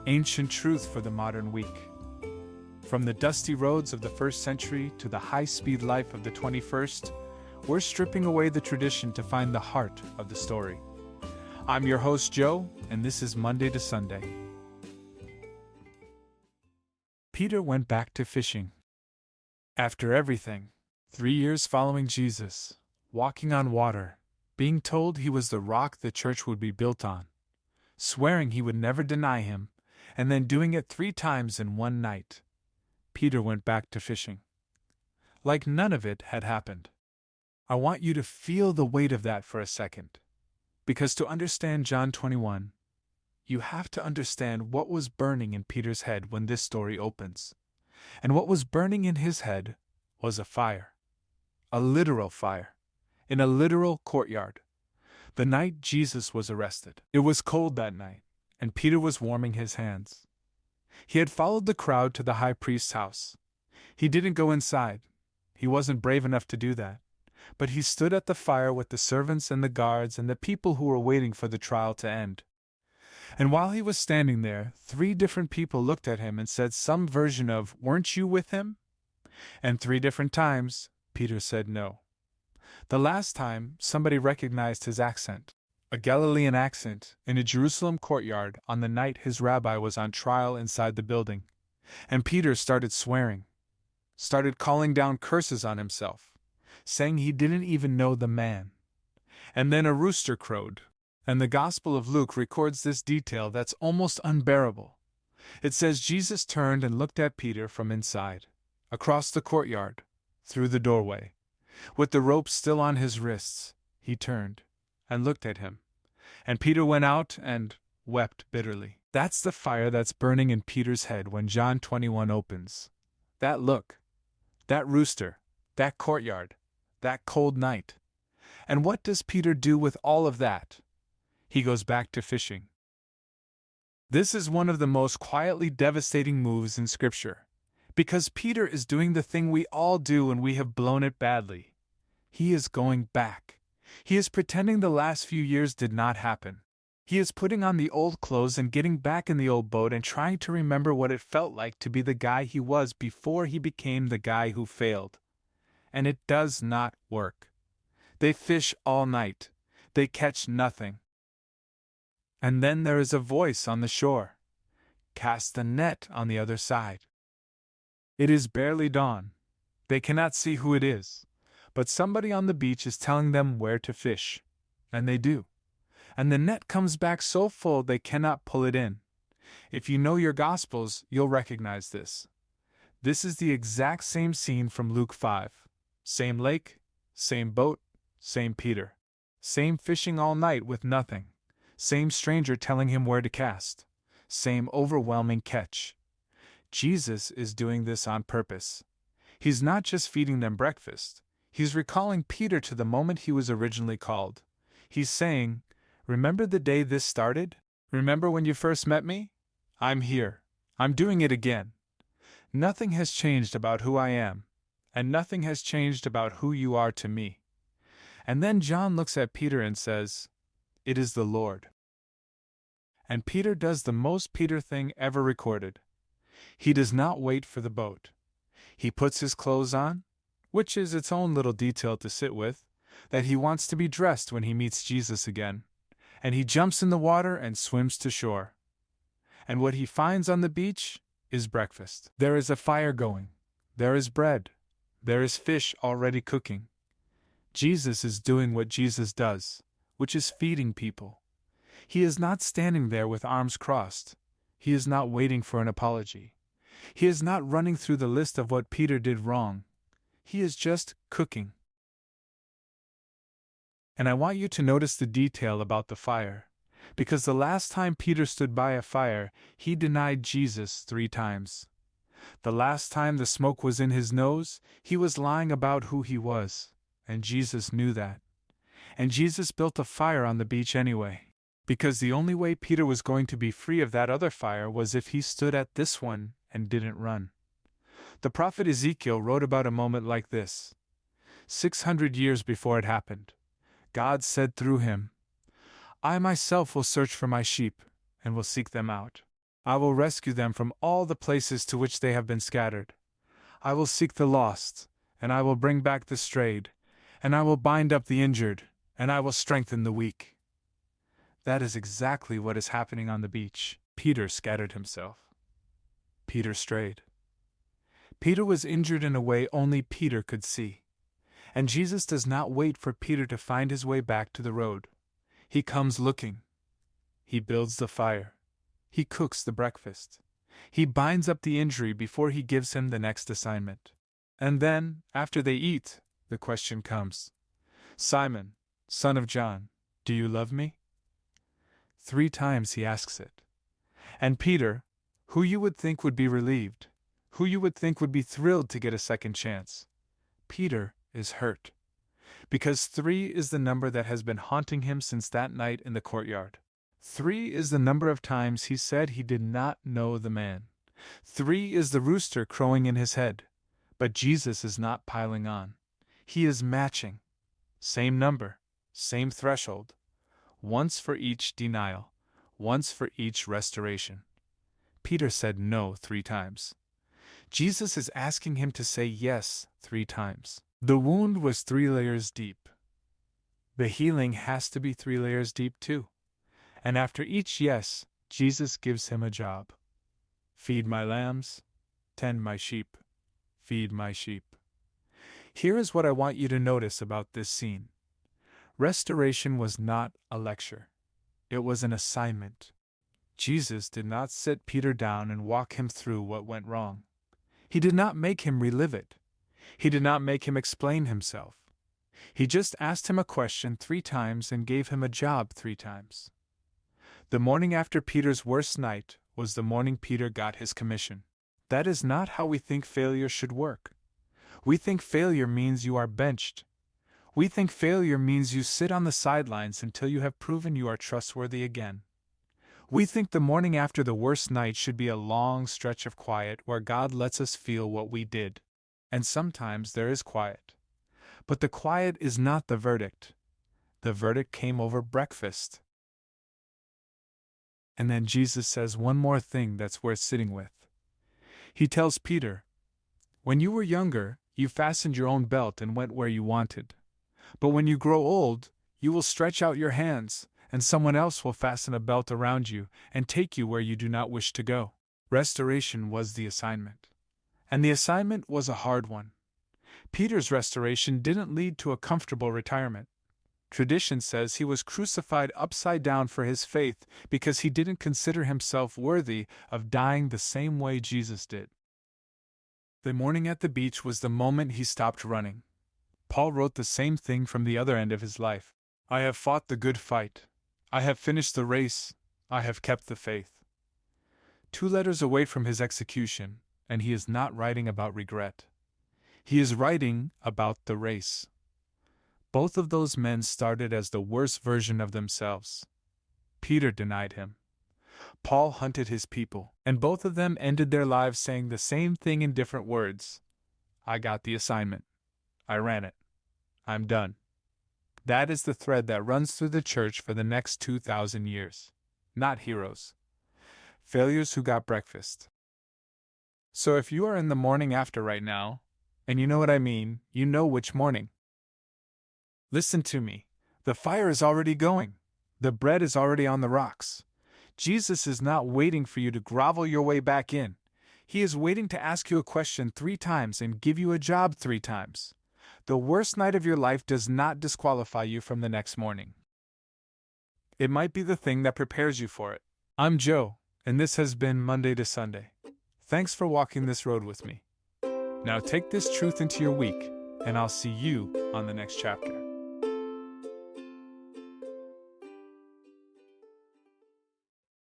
ancient truth for the modern week. From the dusty roads of the first century to the high-speed life of the 21st, we're stripping away the tradition to find the heart of the story. I'm your host, Joe, and this is Monday to Sunday. Peter went back to fishing. After everything, 3 years following Jesus, walking on water, being told he was the rock the church would be built on, swearing he would never deny him, and then doing it 3 times in one night, Peter went back to fishing. Like none of it had happened. I want you to feel the weight of that for a second. Because to understand John 21, you have to understand what was burning in Peter's head when this story opens. And what was burning in his head was a fire. A literal fire. In a literal courtyard. The night Jesus was arrested. It was cold that night, and Peter was warming his hands. He had followed the crowd to the high priest's house. He didn't go inside. He wasn't brave enough to do that. But he stood at the fire with the servants and the guards and the people who were waiting for the trial to end. And while he was standing there, 3 different people looked at him and said some version of, "Weren't you with him?" And 3 different times, Peter said no. The last time, somebody recognized his accent. A Galilean accent, in a Jerusalem courtyard on the night his rabbi was on trial inside the building. And Peter started swearing. Started calling down curses on himself, saying he didn't even know the man. And then a rooster crowed. And the Gospel of Luke records this detail that's almost unbearable. It says Jesus turned and looked at Peter from inside, across the courtyard, through the doorway. With the rope still on his wrists, he turned and looked at him. And Peter went out and wept bitterly. That's the fire that's burning in Peter's head when John 21 opens. That look, that rooster, that courtyard, that cold night. And what does Peter do with all of that? He goes back to fishing. This is one of the most quietly devastating moves in Scripture, because Peter is doing the thing we all do when we have blown it badly. He is going back. He is pretending the last few years did not happen. He is putting on the old clothes and getting back in the old boat and trying to remember what it felt like to be the guy he was before he became the guy who failed. And it does not work. They fish all night. They catch nothing. And then there is a voice on the shore. Cast the net on the other side. It is barely dawn. They cannot see who it is. But somebody on the beach is telling them where to fish. And they do. And the net comes back so full they cannot pull it in. If you know your Gospels, you'll recognize this. This is the exact same scene from Luke 5. Same lake, same boat, same Peter. Same fishing all night with nothing. Same stranger telling him where to cast. Same overwhelming catch. Jesus is doing this on purpose. He's not just feeding them breakfast. He's recalling Peter to the moment he was originally called. He's saying, "Remember the day this started? Remember when you first met me? I'm here. I'm doing it again. Nothing has changed about who I am, and nothing has changed about who you are to me." And then John looks at Peter and says, "It is the Lord." And Peter does the most Peter thing ever recorded. He does not wait for the boat. He puts his clothes on, which is its own little detail to sit with, that he wants to be dressed when he meets Jesus again, and he jumps in the water and swims to shore. And what he finds on the beach is breakfast. There is a fire going. There is bread. There is fish already cooking. Jesus is doing what Jesus does, which is feeding people. He is not standing there with arms crossed. He is not waiting for an apology. He is not running through the list of what Peter did wrong. He is just cooking. And I want you to notice the detail about the fire, because the last time Peter stood by a fire, he denied Jesus 3 times. The last time the smoke was in his nose, he was lying about who he was, and Jesus knew that. And Jesus built a fire on the beach anyway, because the only way Peter was going to be free of that other fire was if he stood at this one and didn't run. The prophet Ezekiel wrote about a moment like this. 600 years before it happened, God said through him, "I myself will search for my sheep, and will seek them out. I will rescue them from all the places to which they have been scattered. I will seek the lost, and I will bring back the strayed, and I will bind up the injured, and I will strengthen the weak. That is exactly what is happening on the beach. Peter scattered himself. Peter strayed. Peter was injured in a way only Peter could see. And Jesus does not wait for Peter to find his way back to the road. He comes looking. He builds the fire. He cooks the breakfast. He binds up the injury before he gives him the next assignment. And then, after they eat, the question comes, Simon, son of John, do you love me? 3 times he asks it. And Peter, who you would think would be relieved, who you would think would be thrilled to get a second chance, Peter is hurt. Because 3 is the number that has been haunting him since that night in the courtyard. 3 is the number of times he said he did not know the man. 3 is the rooster crowing in his head. But Jesus is not piling on. He is matching. Same number, same threshold. Once for each denial, once for each restoration. Peter said no 3 times. Jesus is asking him to say yes 3 times. The wound was 3 layers deep. The healing has to be 3 layers deep too. And after each yes, Jesus gives him a job. Feed my lambs, tend my sheep, feed my sheep. Here is what I want you to notice about this scene. Restoration was not a lecture. It was an assignment. Jesus did not sit Peter down and walk him through what went wrong. He did not make him relive it. He did not make him explain himself. He just asked him a question 3 times and gave him a job 3 times. The morning after Peter's worst night was the morning Peter got his commission. That is not how we think failure should work. We think failure means you are benched. We think failure means you sit on the sidelines until you have proven you are trustworthy again. We think the morning after the worst night should be a long stretch of quiet where God lets us feel what we did. And sometimes there is quiet. But the quiet is not the verdict. The verdict came over breakfast. And then Jesus says one more thing that's worth sitting with. He tells Peter, when you were younger, you fastened your own belt and went where you wanted. But when you grow old, you will stretch out your hands, and someone else will fasten a belt around you and take you where you do not wish to go. Restoration was the assignment. And the assignment was a hard one. Peter's restoration didn't lead to a comfortable retirement. Tradition says he was crucified upside down for his faith because he didn't consider himself worthy of dying the same way Jesus did. The morning at the beach was the moment he stopped running. Paul wrote the same thing from the other end of his life. I have fought the good fight. I have finished the race. I have kept the faith. 2 letters away from his execution, and he is not writing about regret. He is writing about the race. Both of those men started as the worst version of themselves. Peter denied him. Paul hunted his people, and both of them ended their lives saying the same thing in different words. I got the assignment. I ran it. I'm done. That is the thread that runs through the church for the next 2,000 years. Not heroes. Failures who got breakfast. So if you are in the morning after right now, and you know what I mean, you know which morning. Listen to me. The fire is already going. The bread is already on the rocks. Jesus is not waiting for you to grovel your way back in. He is waiting to ask you a question 3 times and give you a job 3 times. The worst night of your life does not disqualify you from the next morning. It might be the thing that prepares you for it. I'm Joe, and this has been Monday to Sunday. Thanks for walking this road with me. Now take this truth into your week, and I'll see you on the next chapter.